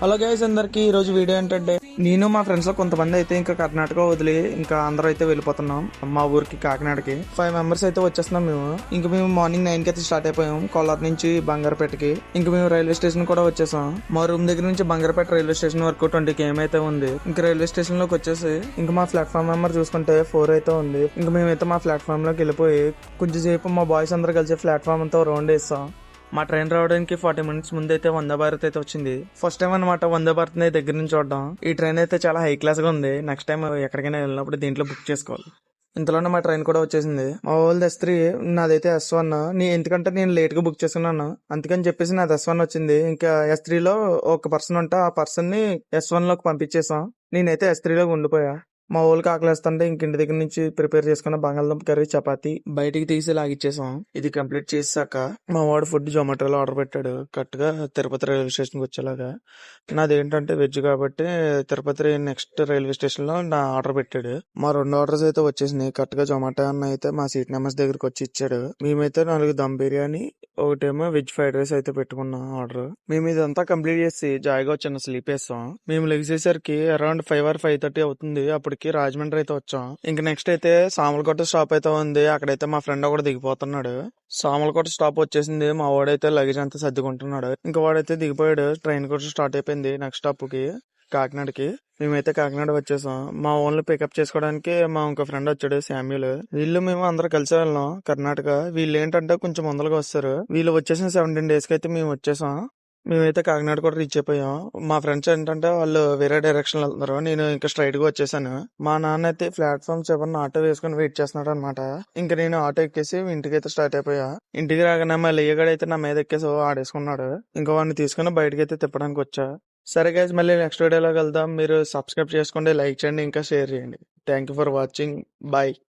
Hello guys, అందరికి ఈ రోజు వీడియో ఏంటంటే నేను మా ఫ్రెండ్స్ లో కొంతమంది అయితే ఇంకా కర్ణాటక వదిలి ఇంకా అందరూ అయితే వెళ్ళిపోతున్నాం మా ఊరికి కాకినాడకి. 5 మెంబర్స్ అయితే వచ్చేస్తున్నాం మేము. ఇంకా మేము మార్నింగ్ 9 కి అయితే స్టార్ట్ అయిపోయాం కోలార్ నుంచి బంగారపేటకి. ఇంకా మేము రైల్వే స్టేషన్ కూడా వచ్చేసాం. మా రూమ్ దగ్గర నుంచి బంగారపేట రైల్వే స్టేషన్ వరకు 20 km అయితే ఉంది. ఇంకా రైల్వే స్టేషన్ లోకి వచ్చేసి ఇంకా మా ప్లాట్ఫామ్ నెంబర్ చూసుకుంటే 4 అయితే ఉంది. ఇంకా మేమైతే మా ప్లాట్ఫామ్ లోకి వెళ్ళిపోయి కొంచెం సేపు మా బాయ్స్ అందరూ కలిసి ప్లాట్ఫామ్ అంతా రౌండ్ వేస్తాం. మా ట్రైన్ రావడానికి 40 minutes ముందు అయితే వందే భారత్ అయితే వచ్చింది. ఫస్ట్ టైం అనమాట వందే భారత్ దగ్గర నుంచి చూడడం. ఈ ట్రైన్ అయితే చాలా హై క్లాస్ గా ఉంది. నెక్స్ట్ టైం ఎక్కడికైనా వెళ్ళినప్పుడు దీంట్లో బుక్ చేసుకోవాలి. ఇంతలోనే మా ట్రైన్ కూడా వచ్చేసింది. మా వాళ్ళది S3, నాదైతే S1. ఎందుకంటే నేను లేట్ గా బుక్ చేసుకున్నాను, అందుకని చెప్పేసి నాది S1 వచ్చింది. ఇంకా S3 లో ఒక పర్సన్ ఉంటే ఆ పర్సన్ ని S1 లోకి పంపించేసాం. నేనైతే S3 లో ఉండిపోయా. మా ఊళ్ళకి ఆకలేస్తుంటే ఇంక ఇంటి దగ్గర నుంచి ప్రిపేర్ చేసుకున్న బంగాళదుంప కర్రీ, చపాతి బయటికి తీసి లాగిచ్చేసాం. ఇది కంప్లీట్ చేసాక మా వాడు ఫుడ్ జొమాటోలో ఆర్డర్ పెట్టాడు కరెక్ట్ గా తిరుపతి రైల్వే స్టేషన్ కి వచ్చేలాగా. నాదేంటంటే వెజ్ కాబట్టి తిరుపతి నెక్స్ట్ రైల్వే స్టేషన్ లో నా ఆర్డర్ పెట్టాడు. మా 2 ఆర్డర్స్ అయితే వచ్చేసినాయి కరెక్ట్ గా. జొమాటో అన్న అయితే మా సీట్ నెంబర్స్ దగ్గరకు వచ్చి ఇచ్చాడు. మేమైతే 4 దమ్ బిర్యానీ, ఒకటేమో వెజ్ ఫ్రైడ్ రైస్ అయితే పెట్టుకున్నాం ఆర్డర్. మేము ఇదంతా కంప్లీట్ చేసి జాయిగా చిన్న స్లీప్ వేస్తాం. మేము లెగిసేసరికి అరౌండ్ 5 or 5:30 అవుతుంది. అప్పటికి రాజమండ్రి అయితే వచ్చాం. ఇంక నెక్స్ట్ అయితే సామలకోట స్టాప్ అయితే ఉంది. అక్కడైతే మా ఫ్రెండ్ ఒకటి దిగిపోతున్నాడు. సామలకోట స్టాప్ వచ్చేసింది. మా వాడైతే లగేజ్ అంతా సర్దుకుంటున్నాడు. ఇంకా వాడైతే దిగిపోయాడు. ట్రైన్ కూడా స్టార్ట్ అయిపోయింది నెక్స్ట్ స్టాప్ కి, కాకినాడకి. మేమైతే కాకినాడ వచ్చేసాం. మా ఓన్లీ పికప్ చేసుకోవడానికి మా ఇంకో ఫ్రెండ్ వచ్చాడు, శామ్యుల్. వీళ్ళు మేము అందరూ కలిసి వెళ్ళాం కర్ణాటక. వీళ్ళు ఏంటంటే కొంచెం ముందరగా వస్తారు. వీళ్ళు వచ్చేసిన 17 days కి అయితే మేము వచ్చేసాం. మేమైతే కాకినాడ కూడా రీచ్ అయిపోయాం. మా ఫ్రెండ్స్ ఏంటంటే వాళ్ళు వేరే డైరెక్షన్ వెళ్తున్నారు. నేను ఇంకా స్ట్రైట్ గా వచ్చేసాను. మా నాన్న అయితే ప్లాట్ఫామ్ 7 ఆటో వేసుకుని వెయిట్ చేస్తున్నాడు అనమాట. ఇంకా నేను ఆటో ఎక్కేసి ఇంటికి అయితే స్టార్ట్ అయిపోయా. ఇంటికి రాగానే మా లేయగాడైతే నా మీద ఎక్కేసి ఆడేసుకున్నాడు. ఇంకా వాడిని తీసుకుని బయటకి అయితే తిప్పడానికి వచ్చా. సరే గైస్, మళ్ళీ నెక్స్ట్ వీడియోలోకి వెళ్దాం. మీరు సబ్స్క్రైబ్ చేసుకోండి, లైక్ చేయండి, ఇంకా షేర్ చేయండి. Thank you for watching. Bye.